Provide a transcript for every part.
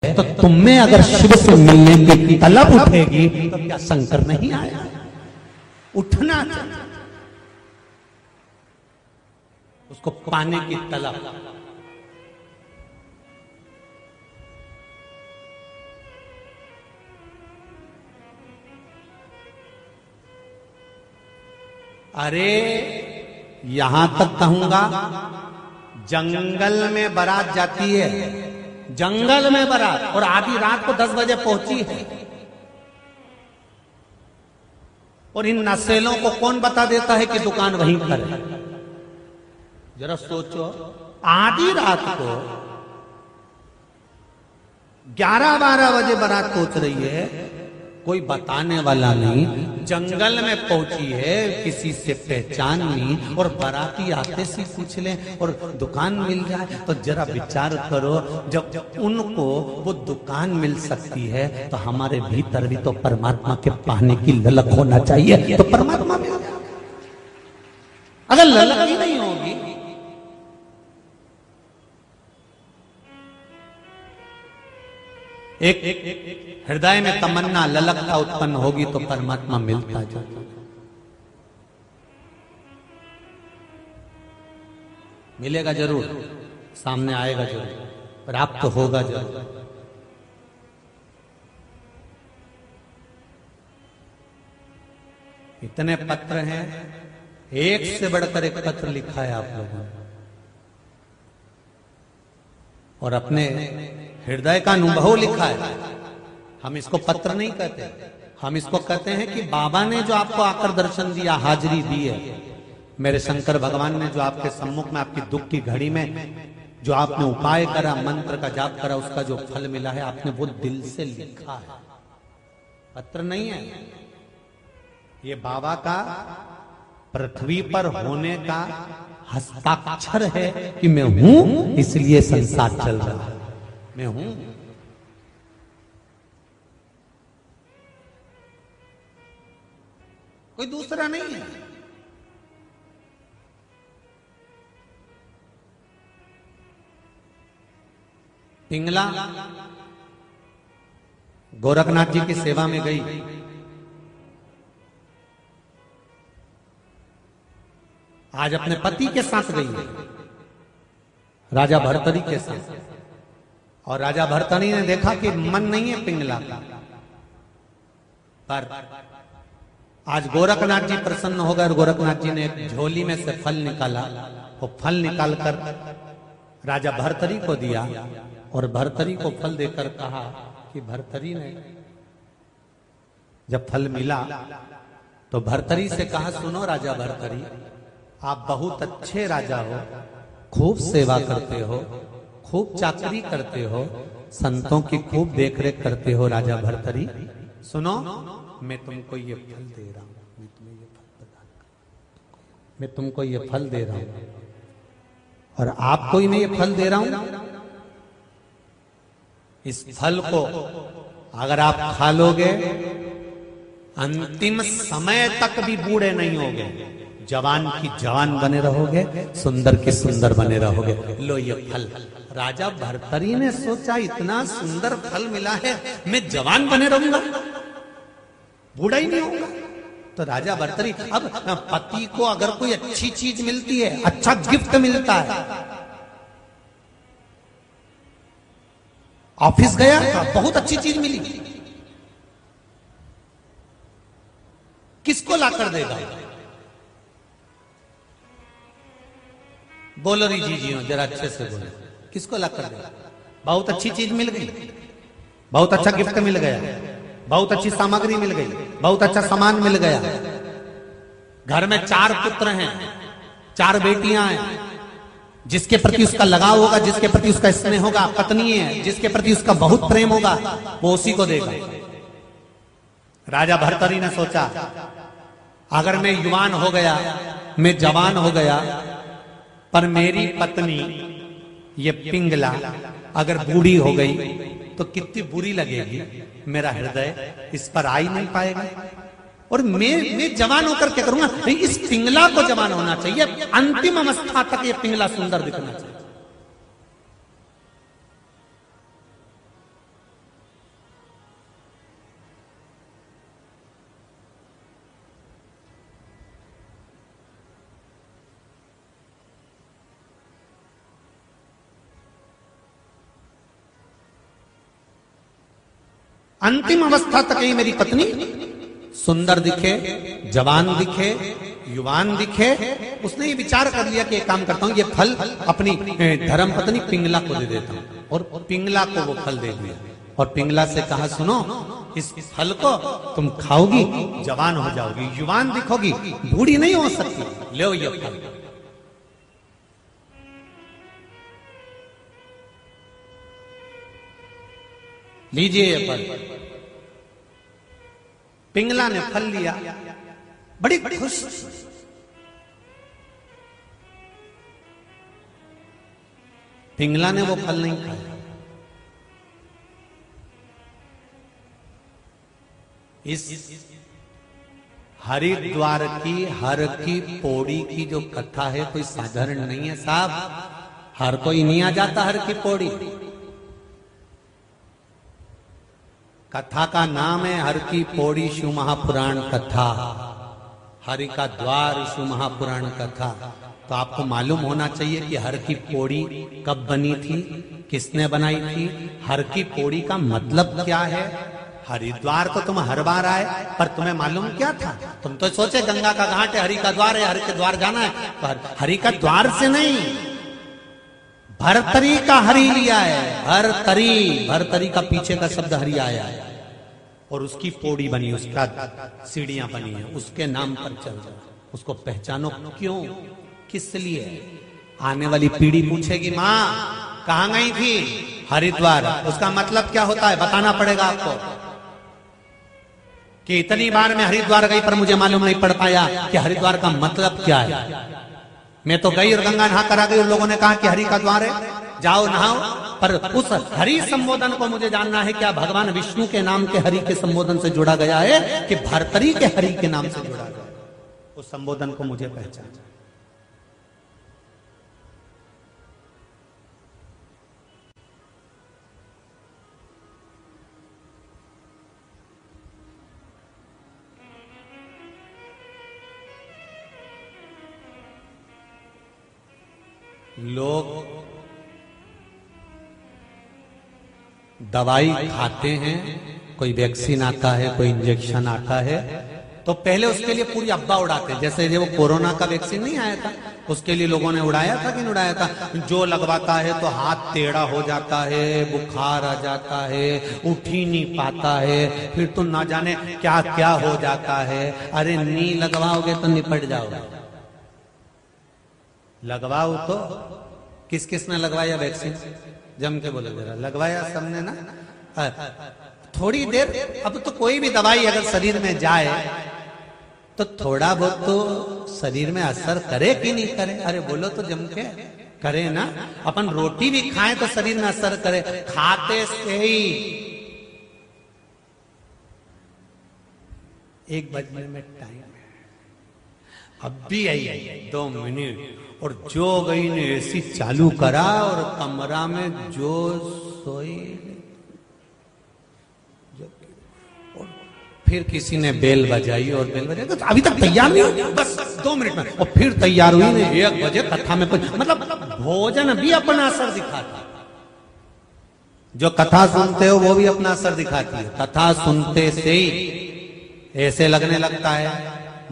तो तुम में अगर शिव से मिलने की तलब उठेगी तो क्या शंकर नहीं आएगा? उठना चाहिए उसको पाने की तलब। अरे यहां तक कहूंगा, जंगल में बारात जाती है, जंगल में बारात, और आधी रात को 10 बजे पहुंची है, और इन नशेलों को कौन बता देता है कि दुकान वहीं पर है? जरा सोचो, आधी रात को 11-12 बजे बारात पहुंच रही है, कोई बताने वाला नहीं, जंगल में पहुंची है, किसी से पहचान नहीं, और बाराती आते से पूछ ले और दुकान मिल जाए। तो जरा विचार करो, जब उनको वो दुकान मिल सकती है तो हमारे भीतर भी तो परमात्मा के पाने की ललक होना चाहिए, तो परमात्मा मिल जाए। अगर ललक ही नहीं होगी, एक हृदय में तमन्ना ललकता उत्पन्न होगी तो परमात्मा मिलता जाता, मिलेगा जरूर, सामने आएगा जरूर, प्राप्त होगा जरूर। इतने पत्र हैं, एक से बढ़कर एक पत्र लिखा है आप लोगों ने, और अपने हृदय का अनुभव लिखा है। हम इसको पत्र नहीं कहते, हम इसको कहते हैं कि बाबा ने जो आपको आकर दर्शन दिया, हाजिरी दी है, मेरे शंकर भगवान ने जो आपके सम्मुख में आपकी दुख की घड़ी में जो आपने उपाय करा, मंत्र का जाप करा, उसका जो फल मिला है, आपने वो दिल से लिखा है, पत्र नहीं है। ये बाबा का पृथ्वी पर होने का हस्ताक्षर है कि मैं हूं, इसलिए संसार चल रहा है, मैं हूं। कोई दूसरा नहीं है। पिंगला गोरखनाथ जी की सेवा में गई, आज अपने पति के साथ गई है, राजा भर्तरी के साथ, और राजा भर्तरी ने देखा कि मन नहीं है पिंगला का, पर आज गोरखनाथ जी प्रसन्न हो गए और गोरखनाथ जी ने एक झोली में से फल निकाला, वो फल निकालकर राजा भर्तरी को दिया, और भर्तरी को फल देकर कहा कि भर्तरी ने जब फल मिला तो भर्तरी से कहा, सुनो राजा भर्तरी, आप बहुत अच्छे राजा हो, खूब सेवा करते हो, खूब चाकरी करते हो, संतों की खूब देखरेख करते हो राजा भर्तरी, सुनो मैं तुमको ये फल दे रहा हूं, मैं तुम्हें ये फल प्रदान कर, मैं तुमको ये फल दे रहा हूं, और आपको ही मैं ये फल दे रहा हूं, इस फल को अगर आप खा लोगे, अंतिम समय तक भी बूढ़े नहीं होगे, जवान की जवान बने रहोगे, सुंदर की सुंदर बने रहोगे। लो ये फल। राजा भर्तरी ने सोचा, इतना सुंदर फल मिला है, मैं जवान बने रहूंगा, बूढ़ा ही नहीं होगा। तो राजा भर्तरी, अब पति को अगर कोई अच्छी चीज मिलती है, अच्छा गिफ्ट मिलता है, ऑफिस गया, बहुत अच्छी चीज मिली, किसको ला कर देगा? बोलो री जी हो, जरा अच्छे से बोलो, किसको ला कर देगा? बहुत अच्छी चीज मिल गई, बहुत अच्छा गिफ्ट मिल गया, बहुत अच्छी सामग्री मिल गई, बहुत अच्छा सामान मिल गया, घर में 4 पुत्र हैं, 4 बेटियां हैं, जिसके प्रति उसका लगाव होगा, जिसके प्रति उसका स्नेह होगा, पत्नी है, जिसके प्रति उसका बहुत प्रेम होगा, वो उसी को देगा। राजा भर्तरी ने सोचा, अगर मैं युवान हो गया, मैं जवान हो गया, पर मेरी पत्नी ये पिंगला अगर बूढ़ी हो गई तो कितनी बुरी लगेगी, मेरा हृदय इस पर आ ही नहीं पाएगा, और मैं जवान होकर क्या करूंगा? नहीं, इस पिंगला को जवान होना चाहिए, अंतिम अवस्था तक ये पिंगला सुंदर दिखना चाहिए। अंतिम अवस्था तक ही मेरी पत्नी सुंदर दिखे, जवान दिखे, युवान दिखे। उसने ये विचार कर लिया कि एक काम करता हूं, ये फल अपनी धर्म पत्नी पिंगला को दे देता हूं। और पिंगला को वो फल दे दिया और पिंगला से कहा, सुनो, इस फल को तुम खाओगी, जवान हो जाओगी, युवान दिखोगी, बूढ़ी नहीं हो सकती, लो ये फल। लीजिए ये फल। पिंगला ने फल लिया, बड़ी खुश। पिंगला ने वो फल नहीं खाया। इस हरिद्वार की हर की पौड़ी की जो कथा है कोई साधारण नहीं है साहब। हर कोई नहीं आ जाता हर की पौड़ी। कथा का नाम है हर की पौड़ी शिव महापुराण कथा, हरि का द्वार शिव महापुराण कथा। तो आपको मालूम होना चाहिए कि हर की पौड़ी कब बनी थी, किसने बनाई थी, हर की पौड़ी का मतलब क्या है। हरिद्वार तो तुम हर बार आए, पर तुम्हें मालूम क्या था? तुम तो सोचे गंगा का घाट है, हरि का द्वार है, हरि के द्वार जाना है। पर हरि का द्वार से नहीं, भरतरी का हरि लिया है। भरतरी, भरतरी का पीछे का शब्द हरि आया है और उसकी पौड़ी बनी, उसका सीढ़ियां बनी है, उसके नाम पर चल जाओ, उसको पहचानो। क्यों, किस लिए? आने वाली पीढ़ी पूछेगी, माँ कहां गई थी? हरिद्वार। उसका मतलब क्या होता है बताना पड़ेगा आपको कि इतनी बार मैं हरिद्वार गई पर मुझे मालूम नहीं पड़ पाया कि हरिद्वार का मतलब क्या है। मैं तो गई और गंगा नहा कर आ गई और लोगों ने कहा कि हरि का द्वार है, जाओ नहाओ, पर उस हरि संबोधन को मुझे जानना है। क्या भगवान विष्णु के नाम के हरि के संबोधन से जुड़ा गया है कि भरतरी के हरि के नाम से जुड़ा गया? उस संबोधन को मुझे पहचाना। लोग दवाई खाते हैं, कोई वैक्सीन आता है, कोई इंजेक्शन आता है, तो पहले उसके लिए पूरी अब्बा उड़ाते हैं। जैसे वो कोरोना का वैक्सीन नहीं आया था, उसके लिए लोगों ने उड़ाया था कि नहीं उड़ाया था? जो लगवाता है तो हाथ टेढ़ा हो जाता है, बुखार आ जाता है, उठ ही नहीं पाता है, फिर तो ना जाने क्या क्या हो जाता है। अरे नहीं लगवाओगे तो निपट जाओगे। लगवाओ तो। किस किस ने लगवाया वैक्सीन? जम के बोले जरा। लगवाया सबने ना। थोड़ी देर, अब तो कोई भी दवाई अगर शरीर में जाए तो थोड़ा बहुत तो शरीर में असर करे कि नहीं करे? अरे बोलो तो जम के करे ना। अपन रोटी भी खाएं तो शरीर में असर करे, खाते से ही। 1 बजने में टाइम है, अब भी आई 2 मिनट। और जो गई ने एसी चालू करा और कमरा में जो सोई, और फिर किसी ने बेल बजाई और बेल बजाई, तो अभी तक तैयार नहीं हुई, बस 2 मिनट में। और फिर तैयार हुई ने 1 बजे कथा में कुछ, मतलब भोजन भी अपना असर दिखाता। जो कथा सुनते हो वो भी अपना असर दिखाती है। कथा सुनते से ही ऐसे लगने लगता है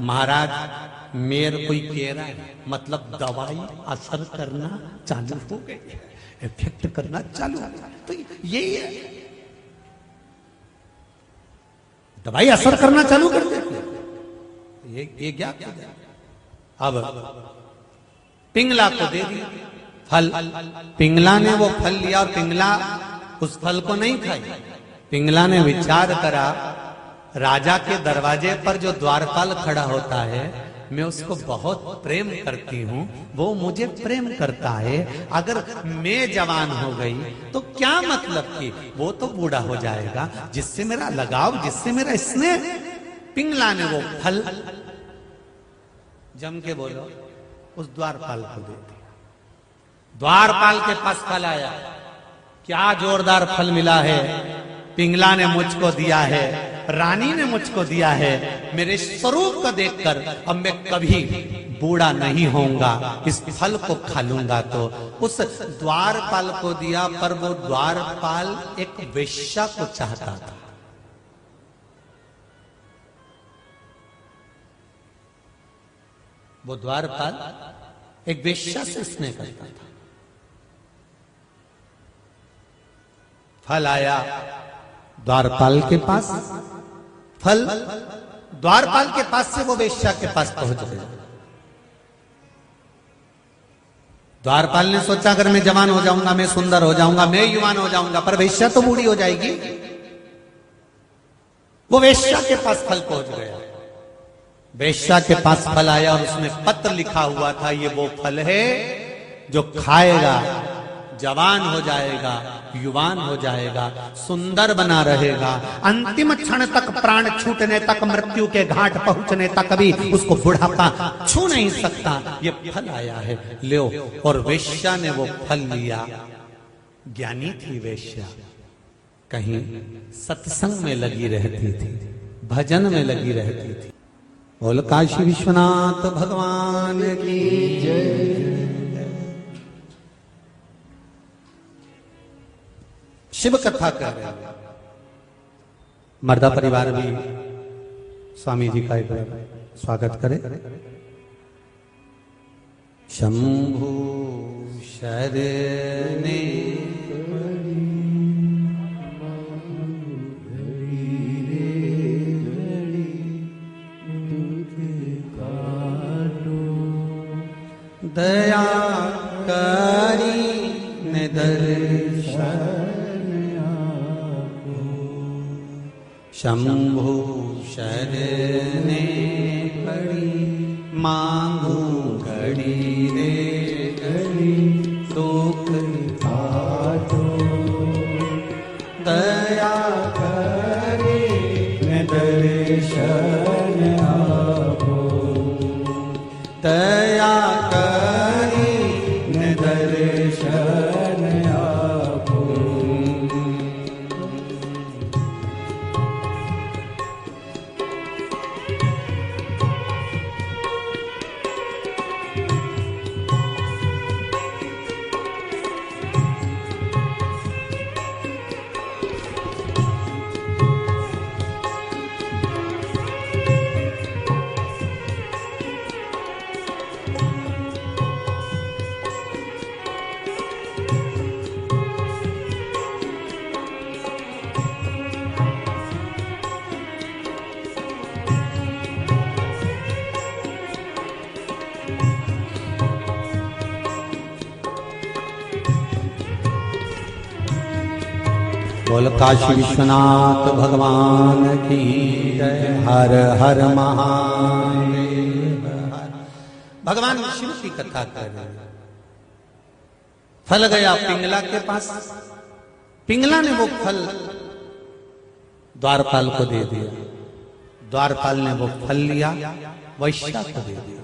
महाराज मेरे कोई कह रहा है, मतलब दवाई असर करना चालू हो गई है, इफेक्ट करना चालू हो गया। तो यही है, दवाई असर करना चालू कर देती है। ये क्या? अब पिंगला को दे दिया फल। पिंगला ने वो फल लिया और पिंगला उस फल को नहीं खाई। पिंगला ने विचार करा, राजा के दरवाजे पर जो द्वारपाल खड़ा होता है, मैं उसको बहुत प्रेम करती हूँ, वो मुझे प्रेम करता है। अगर मैं जवान हो गई तो क्या मतलब कि वो तो बूढ़ा हो जाएगा, जिससे मेरा लगाव, जिससे मेरा स्नेह। पिंगला ने वो फल, जम के बोलो, उस द्वारपाल को दे दिया। द्वारपाल के पास फल आया, क्या जोरदार फल मिला है। पिंगला ने मुझको दिया है, रानी ने मुझको दिया है। मेरे स्वरूप को देखकर अब मैं कभी बूढ़ा नहीं होऊंगा, इस फल को खा लूंगा। तो उस द्वारपाल को दिया, पर वो द्वारपाल एक वेश्या को चाहता था। वो द्वारपाल एक वेश्या से स्नेह करता था। फल आया द्वारपाल के पास, फल द्वारपाल के पास से वो वेश्या के पास पहुंच गया। द्वारपाल ने सोचा अगर मैं जवान हो जाऊंगा, मैं सुंदर हो जाऊंगा, मैं युवान हो जाऊंगा, पर वेश्या तो बूढ़ी हो जाएगी। वो वेश्या के पास फल पहुंच गया। वेश्या के पास फल आया और उसमें पत्र लिखा हुआ था, ये वो फल है जो खाएगा जवान हो जाएगा, युवान हो जाएगा, सुंदर बना रहेगा, अंतिम क्षण तक, प्राण छूटने तक, मृत्यु के घाट पहुंचने तक भी उसको बुढ़ापा छू नहीं सकता। ये फल आया है, लो। और वेश्या ने वो फल लिया। ज्ञानी थी वेश्या, कहीं सत्संग में लगी रहती थी, भजन में लगी रहती थी। बोल काशी विश्वनाथ भगवान की जय। शिव कथा कर रहे हैं। मर्दा परिवार भी स्वामी जी का एक स्वागत करे। शंभु शरणे दया करी निदर्शन शंभु शरणे पड़ी मांगू घड़ी रे घड़ी दुख काटो दया करे दर्शन आपो दया करे दर्शन आपो। बोल काशी विश्वनाथ भगवान की जय। हर हर महादेव। भगवान शिव की कथा कर रहे हैं। फल गया पिंगला के पास, पिंगला ने वो फल द्वारपाल को दे दिया, द्वारपाल ने वो फल लिया वैश्या को दे दिया।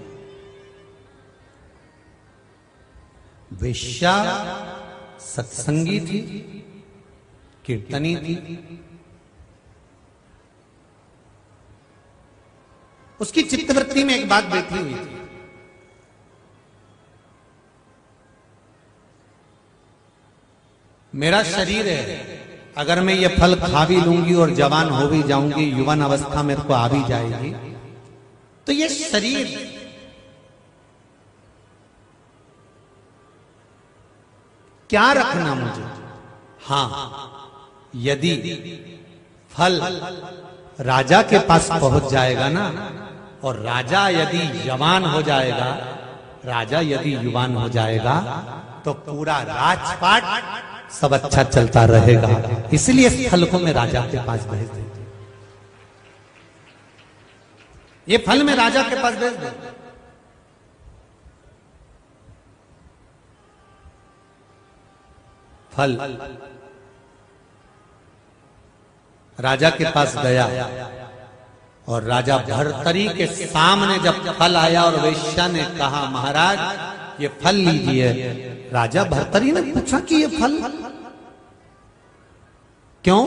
वैश्या सत्संगी थी, कीर्तनी थी, उसकी चित्तवृत्ति में एक बात बैठी हुई थी, मेरा शरीर है, अगर मैं ये फल खा भी लूंगी और जवान हो भी जाऊंगी, युवान अवस्था मेरे को आ भी जाएगी, तो ये शरीर क्या रखना मुझे। हाँ, यदि फल राजा के पास पहुंच जाएगा ना, और राजा यदि जवान हो जाएगा, राजा यदि युवान हो जाएगा, तो पूरा राजपाट सब अच्छा चलता रहेगा। इसलिए इस फल को मैं राजा के पास भेज दूं, ये फल मैं राजा के पास भेज दूं। फल राजा के पास गया और राजा भर्तरी के सामने जब फल आया और वेश्या ने कहा महाराज ये फल लीजिए, राजा भर्तरी ने पूछा कि ये फल क्यों?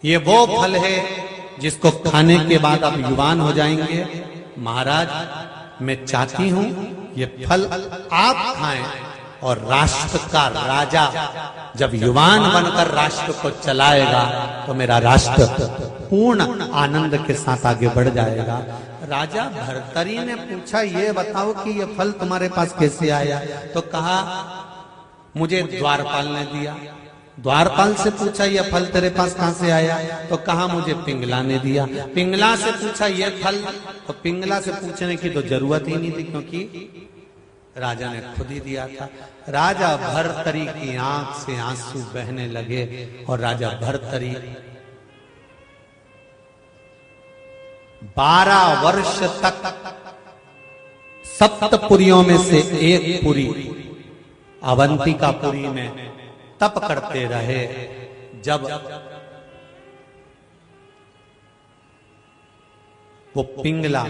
ये वो फल है जिसको खाने के बाद आप युवान हो जाएंगे। महाराज मैं चाहती हूं ये फल आप खाएं और राष्ट्र का राजा जब युवान बनकर राष्ट्र को चलाएगा तो मेरा राष्ट्र पूर्ण आनंद के साथ आगे बढ़ जाएगा। राजा भर्तरी ने पूछा, ये बताओ कि ये फल तुम्हारे पास कैसे आया? तो कहा, मुझे द्वारपाल ने दिया। द्वारपाल से पूछा, यह फल तेरे पास कहां से आया? तो कहा, मुझे पिंगला ने दिया। पिंगला से पूछा, यह फल? तो पिंगला से पूछने की तो जरूरत ही नहीं थी, क्योंकि राजा ने खुद ही दिया था। राजा भर्तरी की आंख से आंसू बहने लगे और राजा भर्तरी 12 वर्ष तक सप्तपुरियों में से एक पुरी अवंतिकापुरी में तप करते रहे। जब वो पिंगला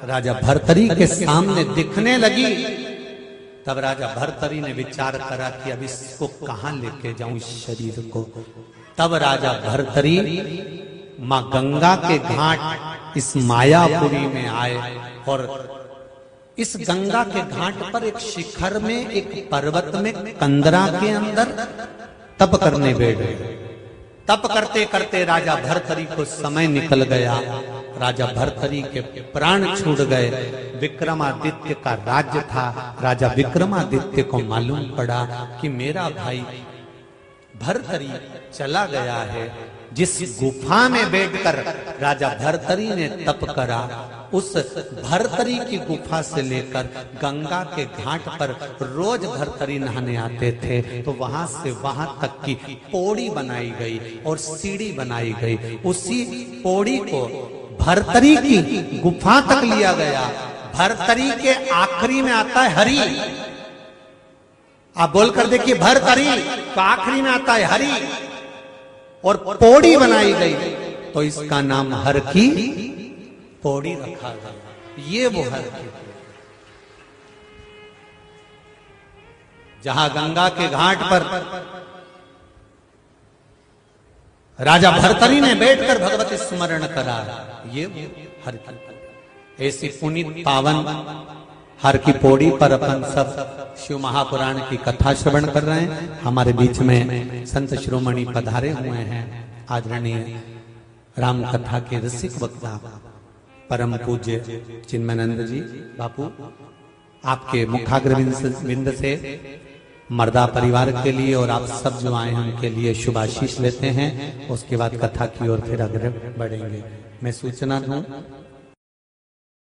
राजा भर्तरी के सामने दिखने लगी, तब राजा भर्तरी ने विचार करा कि अब इसको कहां लेके जाऊं, इस शरीर को। तब राजा भर्तरी मां गंगा के घाट इस मायापुरी में आए और इस गंगा के घाट पर एक शिखर में, एक पर्वत में, कंदरा के अंदर तप करने बैठ गए। तप करते करते राजा भर्तरी को समय निकल गया। राजा भर्तरी के प्राण छूट गए। विक्रमादित्य का राज्य था। राजा विक्रमादित्य को मालूम पड़ा कि मेरा भाई भर्तरी चला गया है। जिस गुफा में बैठकर राजा भर्तरी ने तप करा, उस भर्तरी की गुफा से लेकर गंगा के घाट पर रोज भर्तरी नहाने आते थे, तो वहां से वहां तक की पौड़ी बनाई गई और सीढ़ी बनाई गई। उसी पौड़ी को भर्तरी की गुफा तक लिया गया। भर्तरी के आखिरी में आता है हरि। आप बोलकर देखिए, भर्तरी तो आखिरी में आता है हरि, और पौड़ी बनाई गई तो इसका नाम हर की पौड़ी रखा गया। ये वो हर की, जहां गंगा के घाट पर राजा भर्तरी ने बैठकर भगवती स्मरण करा, ये वो हर की। ऐसी पुनीत पावन हर की पौड़ी पर अपन सब शिव महापुराण की कथा श्रवण कर रहे हैं। हमारे बीच में संत शिरोमणि पधारे हुए हैं, आदरणीय राम कथा के रसिक वक्ता परम पूज्य चिन्मयानंद जी बापू। आपके मुखाग्रविंद से मर्दा परिवार के लिए और आप सब जो आए हैं उनके लिए शुभाशीष लेते हैं। उसके बाद कथा की ओर फिर आगे बढ़ेंगे। मैं सूचना दूं